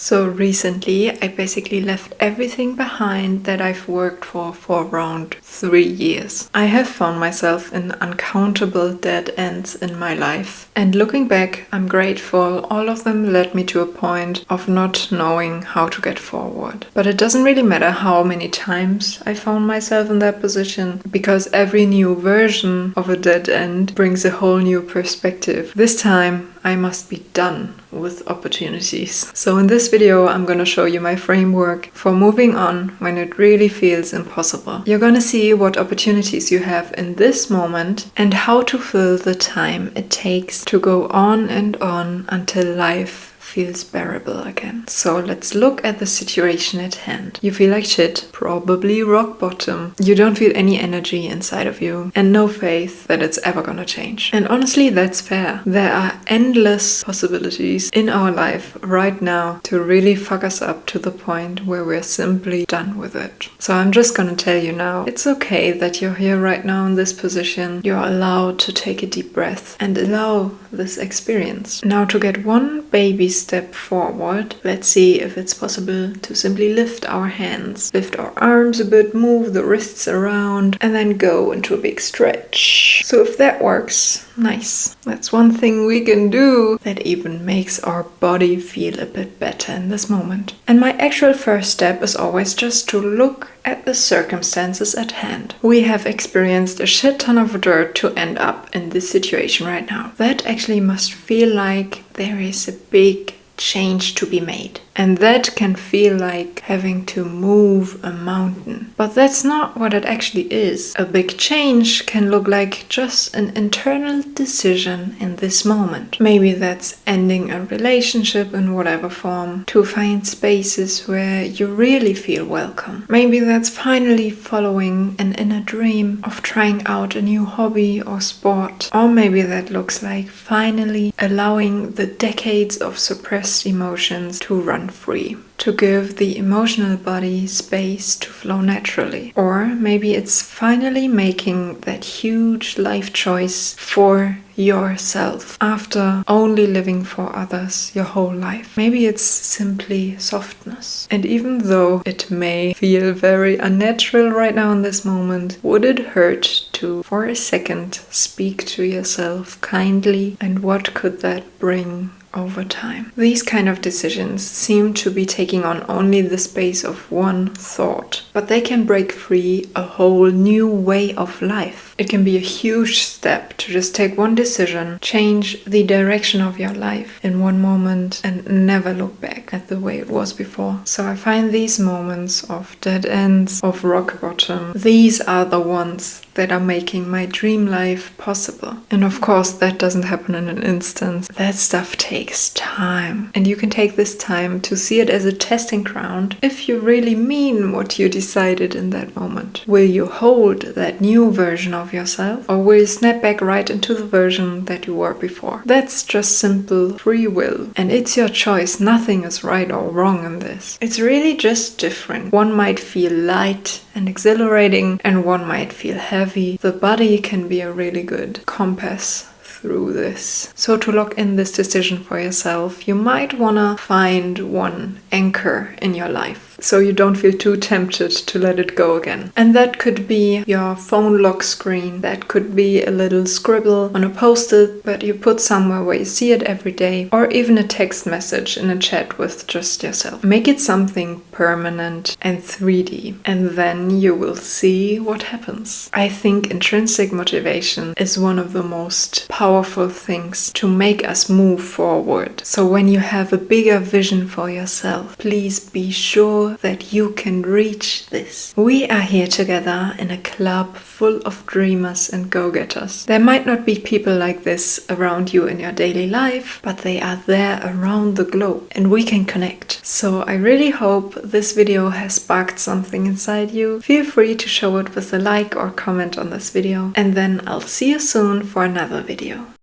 So recently, I basically left everything behind that I've worked for around 3 years. I have found myself in uncountable dead ends in my life. And looking back, I'm grateful all of them led me to a point of not knowing how to get forward. But it doesn't really matter how many times I found myself in that position, because every new version of a dead end brings a whole new perspective. This time, I must be done with opportunities. So in this video, I'm gonna show you my framework for moving on when it really feels impossible. You're gonna see what opportunities you have in this moment and how to fill the time it takes to go on and on until life feels bearable again. So let's look at the situation at hand. You feel like shit, probably rock bottom. You don't feel any energy inside of you and no faith that it's ever gonna change. And honestly, that's fair. There are endless possibilities in our life right now to really fuck us up to the point where we're simply done with it. So I'm just gonna tell you now, it's okay that you're here right now in this position. You're allowed to take a deep breath and allow this experience. Now, to get one baby step forward, let's see if it's possible to simply lift our hands, lift our arms a bit, move the wrists around, and then go into a big stretch. So if that works, nice. That's one thing we can do that even makes our body feel a bit better in this moment. And my actual first step is always just to look at the circumstances at hand. We have experienced a shit ton of dirt to end up in this situation right now. That actually must feel like there is a big change to be made. And that can feel like having to move a mountain. But that's not what it actually is. A big change can look like just an internal decision in this moment. Maybe that's ending a relationship in whatever form to find spaces where you really feel welcome. Maybe that's finally following an inner dream of trying out a new hobby or sport. Or maybe that looks like finally allowing the decades of suppressed emotions to run free, to give the emotional body space to flow naturally. Or maybe it's finally making that huge life choice for yourself after only living for others your whole life. Maybe it's simply softness. And even though it may feel very unnatural right now in this moment, would it hurt to, for a second, speak to yourself kindly? And what could that bring over time? These kind of decisions seem to be taking on only the space of one thought, but they can break free a whole new way of life. It can be a huge step to just take one decision, change the direction of your life in one moment, and never look back at the way it was before. So I find these moments of dead ends, of rock bottom, these are the ones that are making my dream life possible. And of course, that doesn't happen in an instant. That stuff takes time. And you can take this time to see it as a testing ground if you really mean what you decided in that moment. Will you hold that new version of yourself, or will you snap back right into the version that you were before? That's just simple free will. And it's your choice. Nothing is right or wrong in this. It's really just different. One might feel light and exhilarating, and one might feel heavy. The body can be a really good compass through this. So to lock in this decision for yourself, you might wanna find one anchor in your life, so you don't feel too tempted to let it go again. And that could be your phone lock screen. That could be a little scribble on a post-it that you put somewhere where you see it every day, or even a text message in a chat with just yourself. Make it something permanent and 3D, and then you will see what happens. I think intrinsic motivation is one of the most powerful things to make us move forward. So when you have a bigger vision for yourself, please be sure that you can reach this. We are here together in a club full of dreamers and go-getters. There might not be people like this around you in your daily life, but they are there around the globe, and we can connect. So I really hope this video has sparked something inside you. Feel free to show it with a like or comment on this video, and then I'll see you soon for another video.